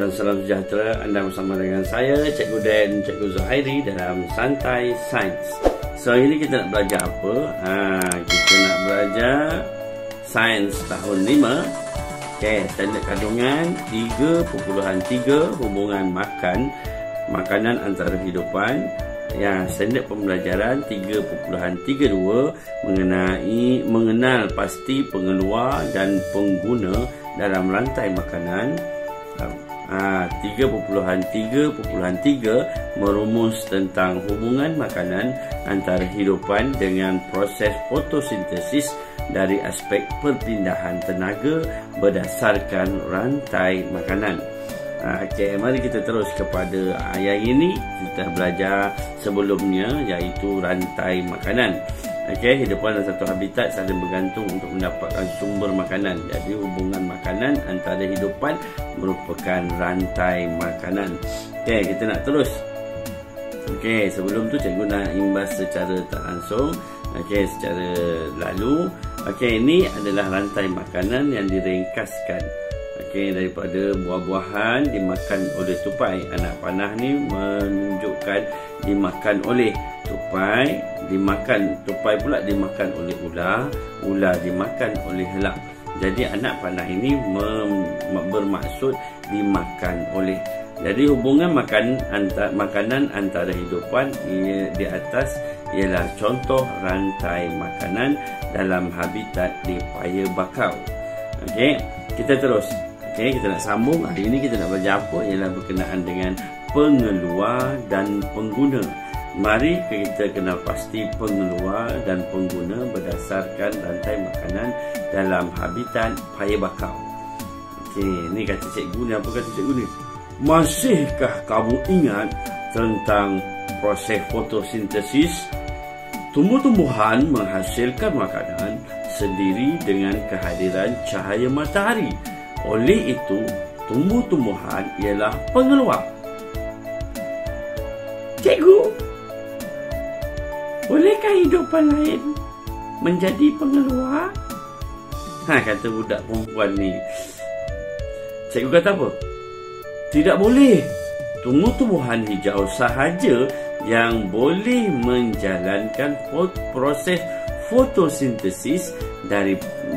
dan salam sejahtera. Anda bersama dengan saya, Cikgu Dan, Cikgu Zuhairi dalam Santai Sains. So, ini kita nak belajar apa? Kita nak belajar Sains tahun 5. Standard kandungan 3.3, hubungan makanan antara hidupan. Standard pembelajaran 3.32, mengenal pasti pengeluar dan pengguna dalam rantai makanan. 3.3.3 merumus tentang hubungan makanan antara hidupan dengan proses fotosintesis dari aspek perpindahan tenaga berdasarkan rantai makanan. Mari kita terus kepada ayat ini. Kita belajar sebelumnya, iaitu rantai makanan. Hidupan dalam satu habitat saling bergantung untuk mendapatkan sumber makanan. Jadi hubungan makanan antara hidupan merupakan rantai makanan. Kita nak terus. Sebelum tu cikgu nak imbas secara tak langsung. Secara lalu. Ini adalah rantai makanan yang diringkaskan. Daripada buah-buahan dimakan oleh tupai. Anak panah ni menunjukkan dimakan oleh tupai, tupai pula dimakan oleh ular dimakan oleh helak. Jadi anak panah ini bermaksud dimakan oleh. Jadi hubungan makanan antara hidupan di atas ialah contoh rantai makanan dalam habitat di paya bakau. Kita terus. Kita nak sambung. Hari ini kita nak belajar apa? Ialah berkenaan dengan pengeluar dan pengguna. Mari kita kenal pasti pengeluar dan pengguna berdasarkan rantai makanan dalam habitat paya bakau. Ni kata cikgu ni. Apa kata cikgu ni? Masihkah kamu ingat tentang proses fotosintesis? Tumbuh-tumbuhan menghasilkan makanan sendiri dengan kehadiran cahaya matahari. Oleh itu, tumbuh-tumbuhan ialah pengeluar. Cikgu, bolehkah hidupan lain menjadi pengeluar? Kata budak perempuan ni. Cikgu kata apa? Tidak boleh. Tumbuh-tumbuhan hijau sahaja yang boleh menjalankan proses fotosintesis.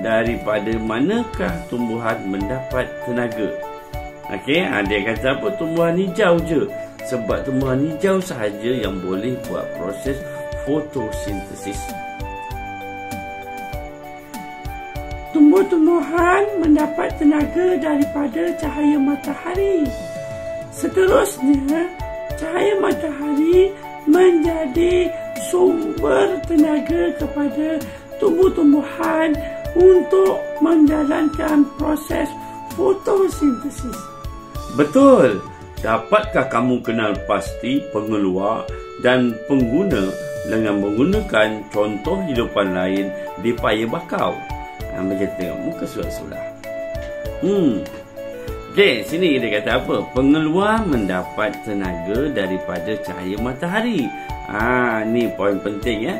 Daripada manakah tumbuhan mendapat tenaga? Dia kata apa? Tumbuhan hijau je. Sebab tumbuhan hijau sahaja yang boleh buat proses fotosintesis. Tumbuh-tumbuhan mendapat tenaga daripada cahaya matahari. Seterusnya, cahaya matahari menjadi sumber tenaga kepada tumbuh-tumbuhan untuk menjalankan proses fotosintesis. Betul. Dapatkah kamu kenal pasti pengeluar dan pengguna dengan menggunakan contoh hidupan lain di paya bakau? Macam tengok muka surat-surat. Sini dia kata apa? Pengeluar mendapat tenaga daripada cahaya matahari. Ni poin penting ya.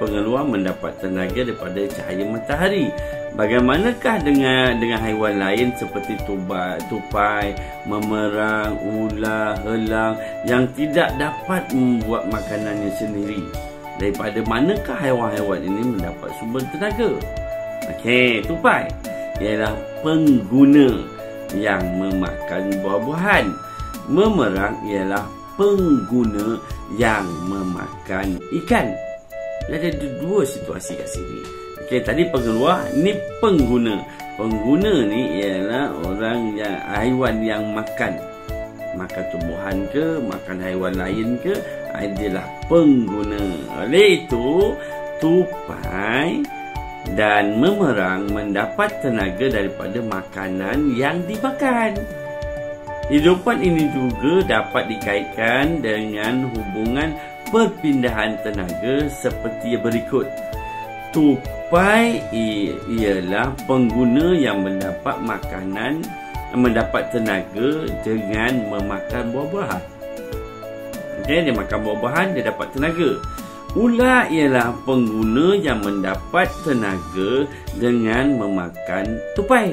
Pengeluar mendapat tenaga daripada cahaya matahari. Bagaimanakah dengan haiwan lain seperti tupai, memerang, ular, helang yang tidak dapat membuat makanannya sendiri? Daripada manakah haiwan-haiwan ini mendapat sumber tenaga? Tupai ialah pengguna yang memakan buah-buahan. Memerang ialah pengguna yang memakan ikan. Jadi ada dua situasi kat sini. Tadi pengeluar, ni pengguna. Pengguna ni ialah haiwan yang makan tumbuhan ke, makan haiwan lain ke, adalah pengguna. Oleh itu, tupai dan memerang mendapat tenaga daripada makanan yang dimakan. Hidupan ini juga dapat dikaitkan dengan hubungan perpindahan tenaga seperti berikut. Tupai ialah pengguna yang mendapat tenaga dengan memakan buah-buahan. Dia makan buah-buahan, dia dapat tenaga. Ular ialah pengguna yang mendapat tenaga dengan memakan tupai.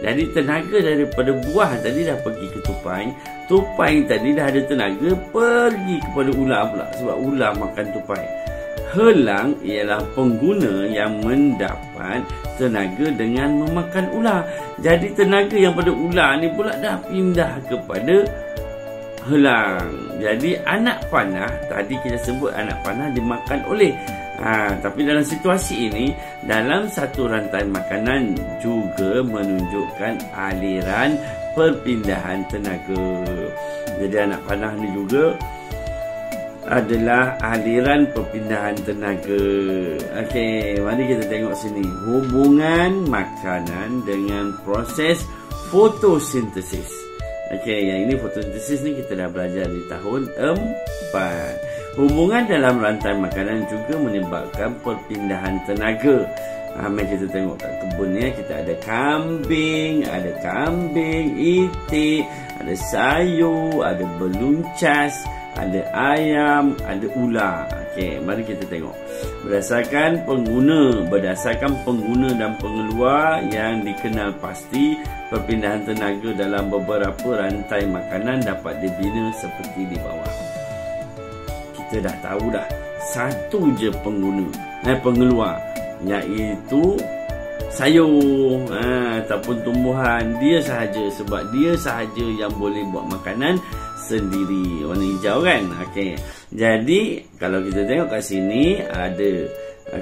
Jadi tenaga daripada buah tadi dah pergi ke tupai. Tupai tadi dah ada tenaga pergi kepada ular pula, sebab ular makan tupai. Helang ialah pengguna yang mendapat tenaga dengan memakan ular. Jadi tenaga yang pada ular ni pula dah pindah kepada helang. Jadi anak panah, tadi kita sebut anak panah dimakan oleh. Tapi dalam situasi ini, dalam satu rantai makanan juga menunjukkan aliran perpindahan tenaga. Jadi anak panah ni juga adalah aliran perpindahan tenaga. Okey, mari kita tengok sini. Hubungan makanan dengan proses fotosintesis. Okey, yang ini fotosintesis ni kita dah belajar di tahun 4. Hubungan dalam rantai makanan juga menyebabkan perpindahan tenaga. Mari kita tengok kat kebun ni, kita ada kambing, itik, ada sayur, ada beluncas, ada ayam, ada ular. Okey, mari kita tengok. Berdasarkan pengguna dan pengeluar yang dikenal pasti, perpindahan tenaga dalam beberapa rantai makanan dapat dibina seperti di bawah. Kita dah tahu dah, satu je pengeluar, iaitu sayur ataupun tumbuhan. Dia sahaja, sebab dia sahaja yang boleh buat makanan sendiri. Warna hijau kan. Okey, jadi kalau kita tengok kat sini ada,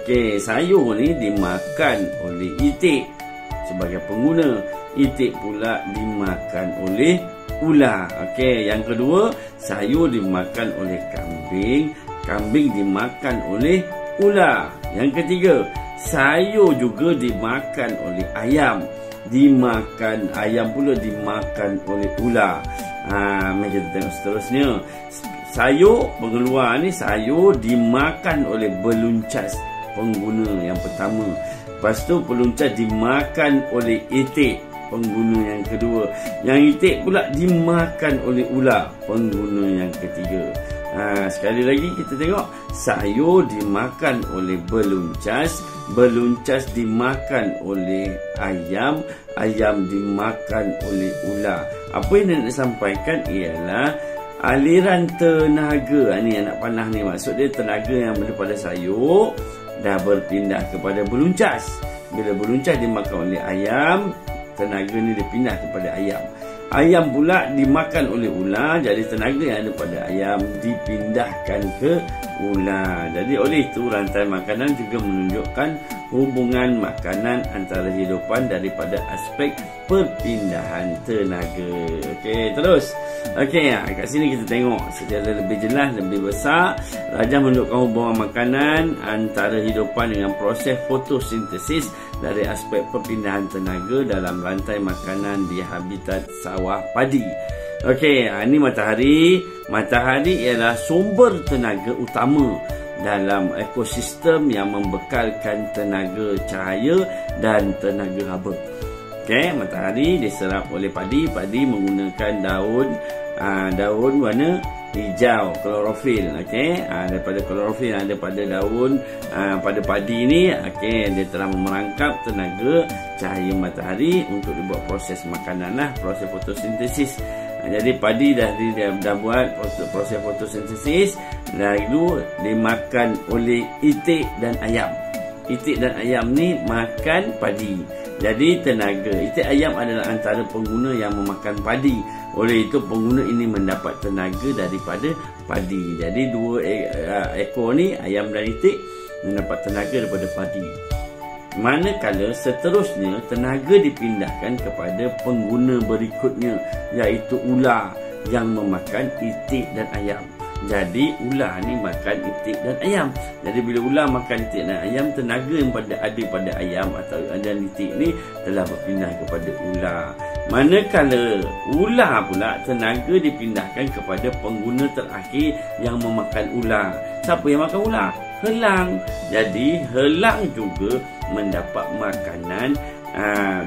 okey, sayur ni dimakan oleh itik sebagai pengguna. Itik pula dimakan oleh ular. Okey, yang kedua, sayur dimakan oleh kambing dimakan oleh ular. Yang ketiga, sayur juga dimakan oleh ayam, ayam pula dimakan oleh ular. Mari kita tengok seterusnya. Sayur pengeluar ni, sayur dimakan oleh beluncas, pengguna yang pertama. Lepas tu beluncas dimakan oleh itik, pengguna yang kedua. Yang itik pula dimakan oleh ular, pengguna yang ketiga. Sekali lagi kita tengok, sayur dimakan oleh beluncas dimakan oleh ayam dimakan oleh ular. Apa yang nak sampaikan ialah aliran tenaga. Ni anak panah ni, maksud dia tenaga yang daripada sayur dah berpindah kepada beluncas. Bila beluncas dimakan oleh ayam, tenaga ni dipindah kepada ayam. Ayam pula dimakan oleh ular, jadi tenaga yang ada pada ayam dipindahkan ke ular. Jadi oleh itu rantai makanan juga menunjukkan hubungan makanan antara hidupan daripada aspek perpindahan tenaga. Okey, terus. Okey, kat sini kita tengok secara lebih jelas, lebih besar. Rajah menunjukkan hubungan makanan antara hidupan dengan proses fotosintesis dari aspek perpindahan tenaga dalam rantai makanan di habitat sawah padi. Okey, ini matahari. Matahari ialah sumber tenaga utama dalam ekosistem yang membekalkan tenaga cahaya dan tenaga haba. Okey, matahari diserap oleh padi. Padi menggunakan daun warna hijau, klorofil. Okey, daripada klorofil ada pada daun pada padi ni, okey, dia telah memerangkap tenaga cahaya matahari untuk dibuat proses makanan lah, proses fotosintesis. Jadi padi dah buat proses fotosintesis, lalu dimakan oleh itik dan ayam. Itik dan ayam ni makan padi. Jadi tenaga itik ayam adalah antara pengguna yang memakan padi. Oleh itu pengguna ini mendapat tenaga daripada padi. Jadi dua ekor ni, ayam dan itik, mendapat tenaga daripada padi. Manakala seterusnya tenaga dipindahkan kepada pengguna berikutnya, iaitu ular yang memakan itik dan ayam. Jadi ular ni makan itik dan ayam. Jadi bila ular makan itik dan ayam, tenaga yang ada pada ayam atau dan itik ni telah berpindah kepada ular. Manakala ular pula, tenaga dipindahkan kepada pengguna terakhir yang memakan ular. Siapa yang makan ular? Helang. Jadi helang juga mendapat makanan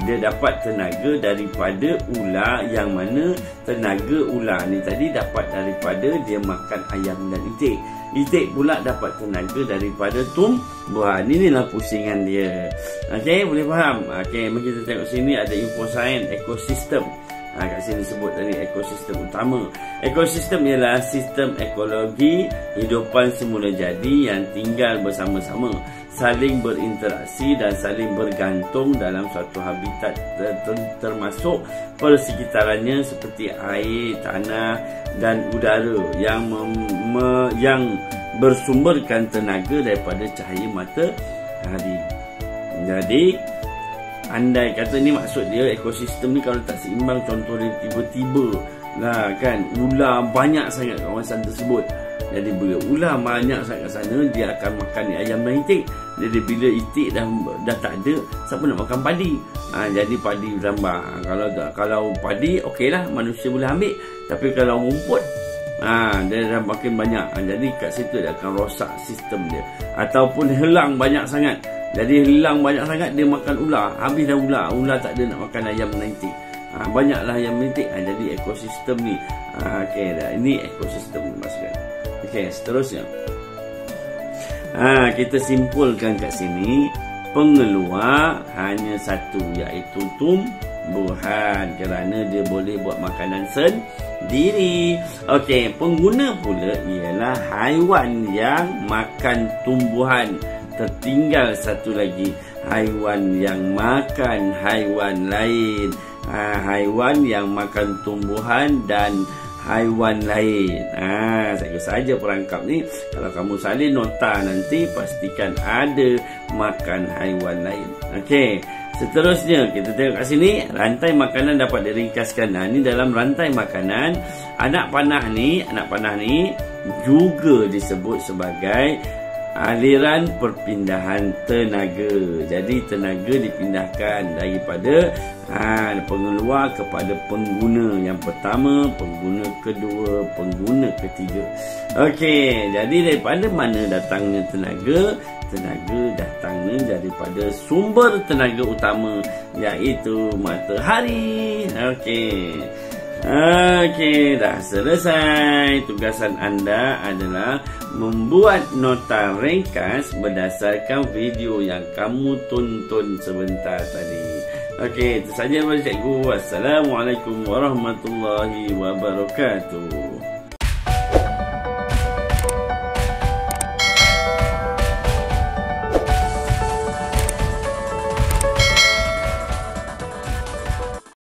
Dia dapat tenaga daripada ular, yang mana tenaga ular ni tadi dapat daripada dia makan ayam dan itik. Itik pula dapat tenaga daripada tumbuhan. Inilah pusingan dia. Okey, boleh faham? Okey, mari kita tengok sini ada info sains ekosistem. Kat sini sebut tadi ekosistem utama. Ekosistem ialah sistem ekologi hidupan semula jadi yang tinggal bersama-sama, saling berinteraksi dan saling bergantung dalam suatu habitat termasuk persekitarannya seperti air, tanah dan udara yang bersumberkan tenaga daripada cahaya matahari. Jadi andai kata ni maksud dia ekosistem ni kalau tak seimbang, contoh dia tiba-tiba lah kan ular banyak sangat kawasan tersebut. Jadi bila ular banyak sangat kat sana, dia akan makan ayam dan itik. Jadi bila itik dah tak ada, siapa nak makan padi? Jadi padi bertambah. Kalau padi okeylah, manusia boleh ambil. Tapi kalau rumput, dia dah makin banyak. Jadi kat situ dia akan rosak sistem dia. Ataupun helang banyak sangat. Jadi helang banyak sangat, dia makan ular. Habis dah ular. Ular tak ada nak makan ayam dan itik. Banyaklah ayam dan itik. Jadi ekosistem ni. Okey dah. Ini ekosistem maksudnya. Okey, seterusnya. Kita simpulkan kat sini. Pengeluar hanya satu, iaitu tumbuhan, kerana dia boleh buat makanan sendiri. Okey, pengguna pula ialah haiwan yang makan tumbuhan. Tertinggal satu lagi, haiwan yang makan haiwan lain. Haiwan yang makan tumbuhan dan haiwan lain. Saya saja perangkap ni. Kalau kamu salin nota nanti, pastikan ada makan haiwan lain. Okey, seterusnya kita tengok kat sini. Rantai makanan dapat diringkaskan. Ini dalam rantai makanan, anak panah ni juga disebut sebagai aliran perpindahan tenaga. Jadi tenaga dipindahkan daripada pengeluar kepada pengguna. Yang pertama, pengguna kedua, pengguna ketiga. Okey, jadi daripada mana datangnya tenaga? Tenaga datangnya daripada sumber tenaga utama, iaitu matahari. Okey, dah selesai. Tugasan anda adalah membuat nota ringkas berdasarkan video yang kamu tonton sebentar tadi. Okey, itu saja daripada cikgu. Wassalamualaikum warahmatullahi wabarakatuh.